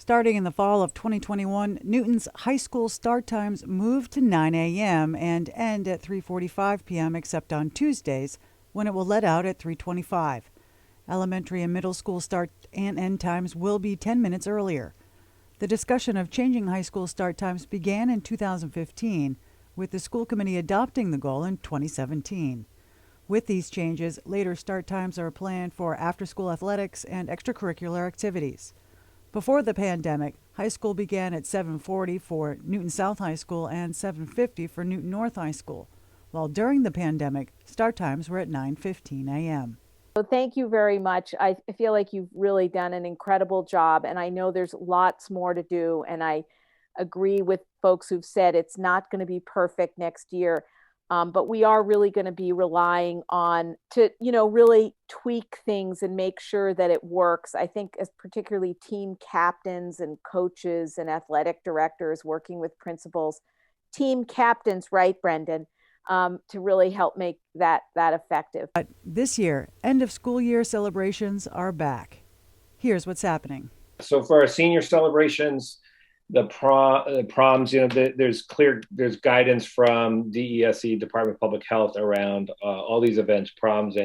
Starting in the fall of 2021, Newton's high school start times moved to 9 a.m. and end at 3:45 p.m. except on Tuesdays, when it will let out at 3:25. Elementary and middle school start and end times will be 10 minutes earlier. The discussion of changing high school start times began in 2015, with the school committee adopting the goal in 2017. With these changes, later start times are planned for after-school athletics and extracurricular activities. Before the pandemic, high school began at 7:40 for Newton South High School and 7:50 for Newton North High School, while during the pandemic, start times were at 9:15 a.m. So thank you very much. I feel like you've really done an incredible job, and I know there's lots more to do. And I agree with folks who've said it's not going to be perfect next year, but we are really going to be relying on to, really tweak things and make sure that it works. I think as particularly team captains and coaches and athletic directors working with principals, team captains, right, Brendan, to really help make that effective. But this year, end of school year celebrations are back. Here's what's happening. So for our senior celebrations, the proms, there's guidance from DESE, Department of Public Health, around all these events, proms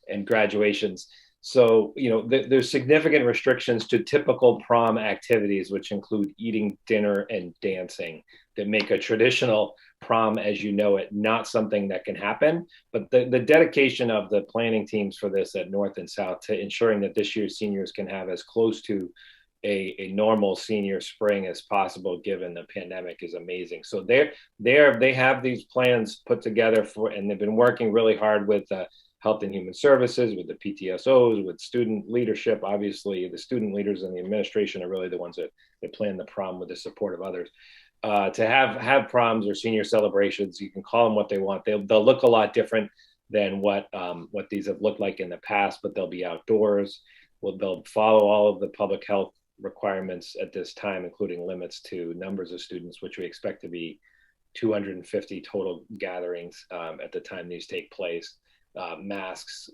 and graduations. So, there's significant restrictions to typical prom activities, which include eating dinner and dancing, that make a traditional prom as you know it not something that can happen. But the dedication of the planning teams for this at North and South to ensuring that this year's seniors can have as close to a normal senior spring as possible given the pandemic is amazing. So they have these plans put together and they've been working really hard with Health and Human Services, with the PTSOs, with student leadership. Obviously, the student leaders and the administration are really the ones that plan the prom with the support of others. To have proms or senior celebrations, you can call them what they want. They'll look a lot different than what these have looked like in the past, but they'll be outdoors. They'll follow all of the public health requirements at this time, including limits to numbers of students, which we expect to be 250 total gatherings at the time these take place. Masks,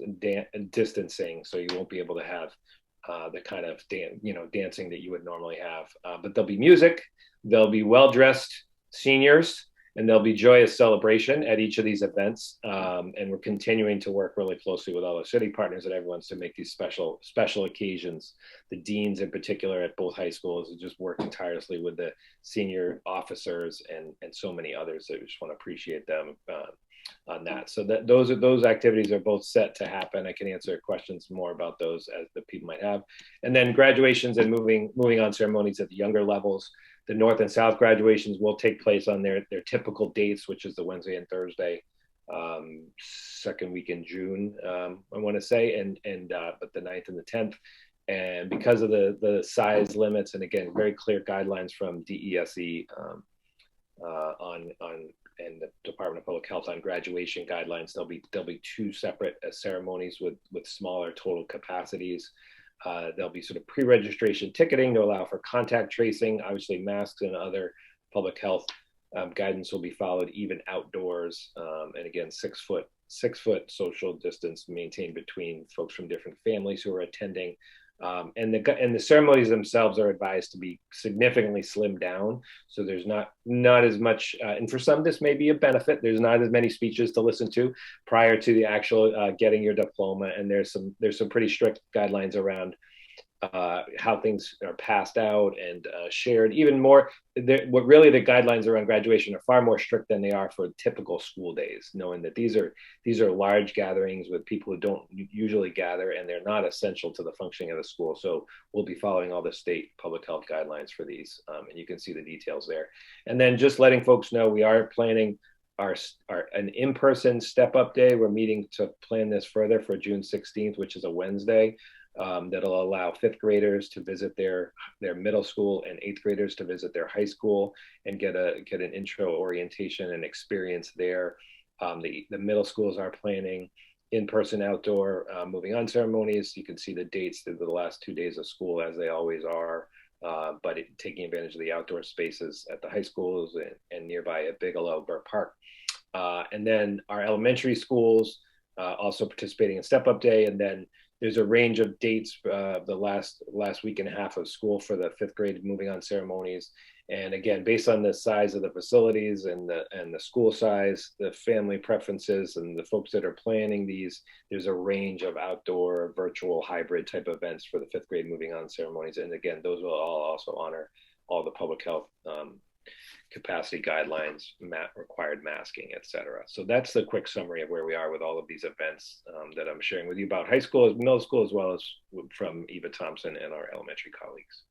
distancing, so you won't be able to have the kind of dancing that you would normally have. But there'll be music, there'll be well-dressed seniors, and there'll be joyous celebration at each of these events. And we're continuing to work really closely with all the city partners and everyone's to make these special occasions. The deans in particular at both high schools are just working tirelessly with the senior officers and so many others. I just want to appreciate them on that. So those activities are both set to happen. I can answer questions more about those as the people might have. And then graduations and moving on ceremonies at the younger levels. The North and South graduations will take place on their typical dates, which is the Wednesday and Thursday, second week in June, I want to say, but the 9th and the 10th. And because of the size limits, and again, very clear guidelines from DESE on and the Department of Public Health on graduation guidelines, there'll be two separate ceremonies with smaller total capacities. There'll be sort of pre-registration ticketing to allow for contact tracing. Obviously, masks and other public health guidance will be followed even outdoors. And again, 6 foot social distance maintained between folks from different families who are attending. And the ceremonies themselves are advised to be significantly slimmed down. So there's not as much, and for some this may be a benefit. There's not as many speeches to listen to prior to the actual getting your diploma, and there's some pretty strict guidelines around how things are passed out and shared. Even more, what really the guidelines around graduation are far more strict than they are for typical school days, knowing that these are large gatherings with people who don't usually gather, and they're not essential to the functioning of the school. So we'll be following all the state public health guidelines for these, and you can see the details there. And then just letting folks know, we are planning an in-person step-up day. We're meeting to plan this further for June 16th, which is a Wednesday. That'll allow fifth graders to visit their middle school and eighth graders to visit their high school and get an intro orientation and experience there. The middle schools are planning in-person outdoor moving on ceremonies. You can see the dates through the last 2 days of school as they always are, but taking advantage of the outdoor spaces at the high schools and nearby at Bigelow, Burr Park. And then our elementary schools also participating in Step Up Day, and then there's a range of dates, the last week and a half of school for the 5th grade moving on ceremonies. And again, based on the size of the facilities and the school size, the family preferences, and the folks that are planning these, there's a range of outdoor, virtual, hybrid type events for the 5th grade moving on ceremonies. And again, those will all also honor all the public health capacity guidelines, required masking, et cetera. So that's the quick summary of where we are with all of these events that I'm sharing with you about high school, middle school, as well as from Eva Thompson and our elementary colleagues.